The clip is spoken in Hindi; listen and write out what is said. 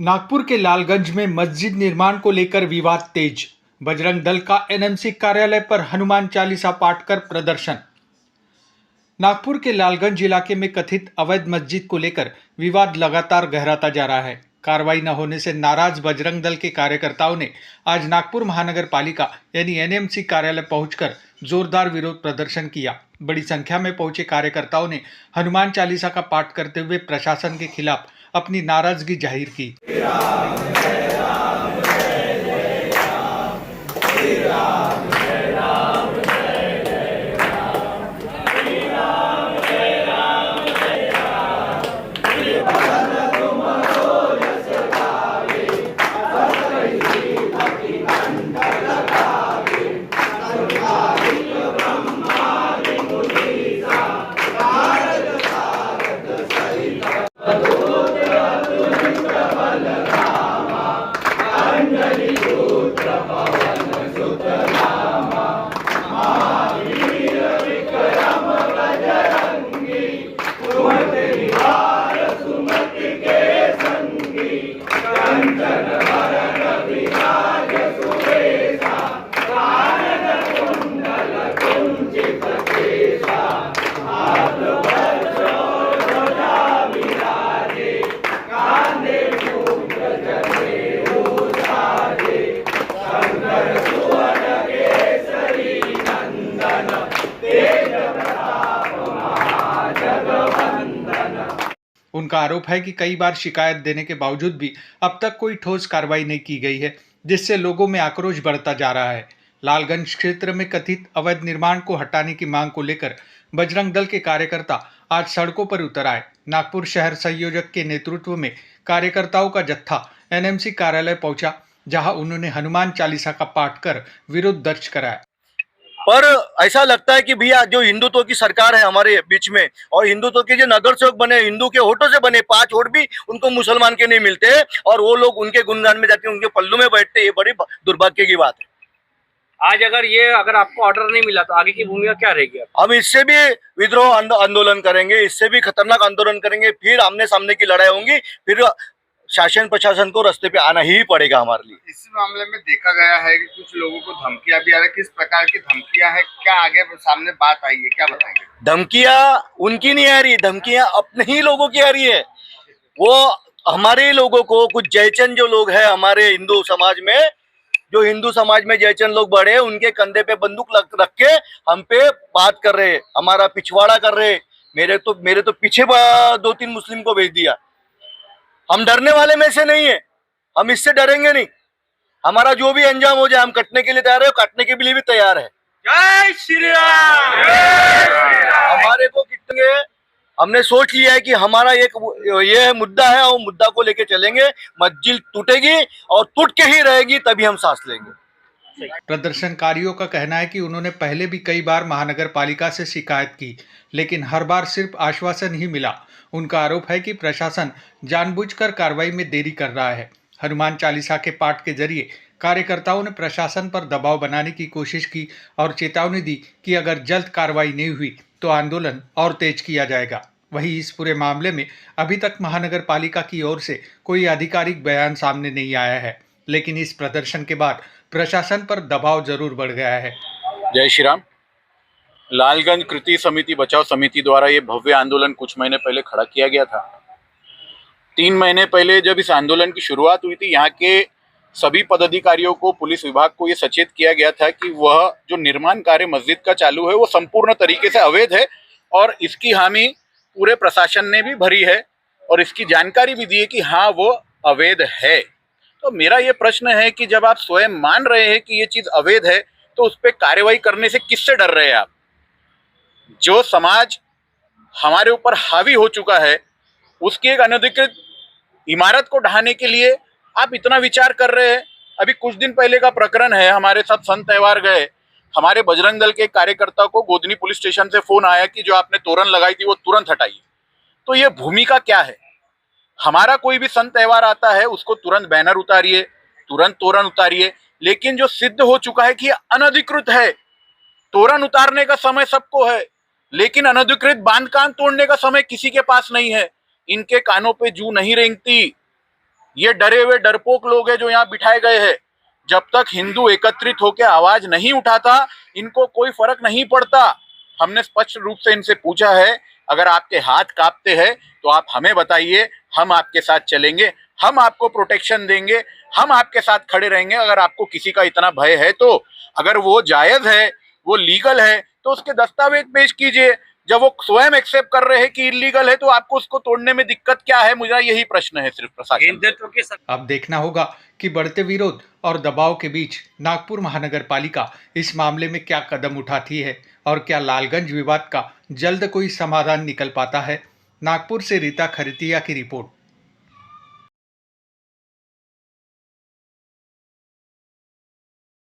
नागपुर के लालगंज में मस्जिद निर्माण को लेकर विवाद तेज। बजरंग दल का एनएमसी कार्यालय पर हनुमान चालीसा पाठ कर प्रदर्शन। नागपुर के लालगंज इलाके में कथित अवैध मस्जिद को लेकर विवाद लगातार गहराता जा रहा है। कार्रवाई न होने से नाराज बजरंग दल के कार्यकर्ताओं ने आज नागपुर महानगर पालिका यानी एनएमसी कार्यालय पहुंचकर जोरदार विरोध प्रदर्शन किया। बड़ी संख्या में पहुंचे कार्यकर्ताओं ने हनुमान चालीसा का पाठ करते हुए प्रशासन के खिलाफ अपनी नाराजगी जाहिर की। उनका आरोप है कि कई बार शिकायत देने के बावजूद भी अब तक कोई ठोस कार्रवाई नहीं की गई है, जिससे लोगों में आक्रोश बढ़ता जा रहा है। लालगंज क्षेत्र में कथित अवैध निर्माण को हटाने की मांग को लेकर बजरंग दल के कार्यकर्ता आज सड़कों पर उतर आए। नागपुर शहर संयोजक के नेतृत्व में कार्यकर्ताओं का जत्था एनएमसी कार्यालय पहुंचा, जहां उन्होंने हनुमान चालीसा का पाठ कर विरोध दर्ज कराया। पर ऐसा लगता है कि भैया जो हिंदुत्व की सरकार है हमारे बीच में, और हिंदुत्व के जो नगर सेवक बने हिंदू के होठों से बने, 5 वोट भी उनको मुसलमान के नहीं मिलते, और वो लोग उनके गुणगान में जाके उनके पल्लू में बैठते। ये बड़ी दुर्भाग्य की बात है। आज अगर आपको ऑर्डर नहीं मिला तो आगे की भूमिका क्या रहेगी? हम इससे भी विद्रोह आंदोलन करेंगे, इससे भी खतरनाक आंदोलन करेंगे, फिर आमने सामने की लड़ाई होंगी, फिर शासन प्रशासन को रास्ते पे आना ही पड़ेगा हमारे लिए। इस मामले में देखा गया है कि कुछ लोगों को धमकियां भी आ रही है। किस प्रकार की धमकियां हैं, क्या आगे सामने बात आई है, क्या बताएंगे? धमकियां उनकी नहीं आ रही, धमकियां अपने ही लोगों की आ रही है। वो हमारे लोगों को, कुछ जयचंद जो लोग हैं हमारे हिंदू समाज में, जो हिंदू समाज में जयचंद लोग बड़े, उनके कंधे पे बंदूक रख के हम पे बात कर रहे, हमारा पिछवाड़ा कर रहे। मेरे तो पीछे 2-3 मुस्लिम को भेज दिया। हम डरने वाले में से नहीं है, हम इससे डरेंगे नहीं। हमारा जो भी अंजाम हो जाए हम कटने के लिए तैयार है, काटने के लिए भी तैयार है। जय श्री राम। हमारे को कितने, हमने सोच लिया है कि हमारा एक ये मुद्दा है और मुद्दा को लेके चलेंगे। मस्जिद टूटेगी और टूट के ही रहेगी, तभी हम सांस लेंगे। प्रदर्शनकारियों का कहना है कि उन्होंने पहले भी कई बार महानगर पालिका से शिकायत की, लेकिन हर बार सिर्फ आश्वासन ही मिला। उनका आरोप है कि प्रशासन जानबूझकर कार्रवाई में देरी कर रहा है। हनुमान चालीसा के पाठ के जरिए कार्यकर्ताओं ने प्रशासन पर दबाव बनाने की कोशिश की और चेतावनी दी कि अगर जल्द कार्रवाई नहीं हुई तो आंदोलन और तेज किया जाएगा। वहीं इस पूरे मामले में अभी तक महानगर पालिका की ओर से कोई आधिकारिक बयान सामने नहीं आया है, लेकिन इस प्रदर्शन के बाद प्रशासन पर दबाव जरूर बढ़ गया है। जय श्री राम। लालगंज कृति समिति बचाव समिति द्वारा ये भव्य आंदोलन कुछ महीने पहले खड़ा किया गया था। 3 महीने पहले जब इस आंदोलन की शुरुआत हुई थी, यहाँ के सभी पदाधिकारियों को, पुलिस विभाग को ये सचेत किया गया था कि वह जो निर्माण कार्य मस्जिद का चालू है वो संपूर्ण तरीके से अवैध है, और इसकी हामी पूरे प्रशासन ने भी भरी है और इसकी जानकारी भी दी है कि हाँ वो अवैध है। तो मेरा ये प्रश्न है कि जब आप स्वयं मान रहे हैं कि ये चीज अवैध है, तो उस पर कार्रवाई करने से किससे डर रहे हैं आप? जो समाज हमारे ऊपर हावी हो चुका है, उसकी एक अनधिकृत इमारत को ढहाने के लिए आप इतना विचार कर रहे हैं। अभी कुछ दिन पहले का प्रकरण है, हमारे साथ संत त्योहार गए, हमारे बजरंग दल के कार्यकर्ता को गोदनी पुलिस स्टेशन से फोन आया कि जो आपने तोरण लगाई थी वो तुरंत हटाइए। तो ये भूमिका क्या है? हमारा कोई भी संत त्योहार आता है उसको तुरंत बैनर उतारिए, तुरंत तोरण उतारिए, लेकिन जो सिद्ध हो चुका है कि अनधिकृत है, तोरण उतारने का समय सबको है, लेकिन अनधिकृत बांध कान तोड़ने का समय किसी के पास नहीं है। इनके कानों पे जू नहीं रेंगती। ये डरे हुए डरपोक लोग हैं जो यहाँ बिठाए गए हैं। जब तक हिंदू एकत्रित होकर आवाज नहीं उठाता इनको कोई फर्क नहीं पड़ता। हमने स्पष्ट रूप से इनसे पूछा है, अगर आपके हाथ कांपते हैं तो आप हमें बताइए, हम आपके साथ चलेंगे, हम आपको प्रोटेक्शन देंगे, हम आपके साथ खड़े रहेंगे। अगर आपको किसी का इतना भय है तो अगर वो जायज है, वो लीगल है तो उसके दस्तावेज पेश कीजिए। जब वो स्वयं एक्सेप्ट कर रहे हैं कि इलीगल है तो आपको उसको तोड़ने में दिक्कत क्या है? मुझे यही प्रश्न है सिर्फ प्रशासन। हिंदुत्व के अब देखना होगा कि बढ़ते विरोध और दबाव के बीच नागपुर महानगर पालिका इस मामले में क्या कदम उठाती है और क्या लालगंज विवाद का जल्द कोई समाधान निकल पाता है। नागपुर से रीता खरीतिया की रिपोर्ट।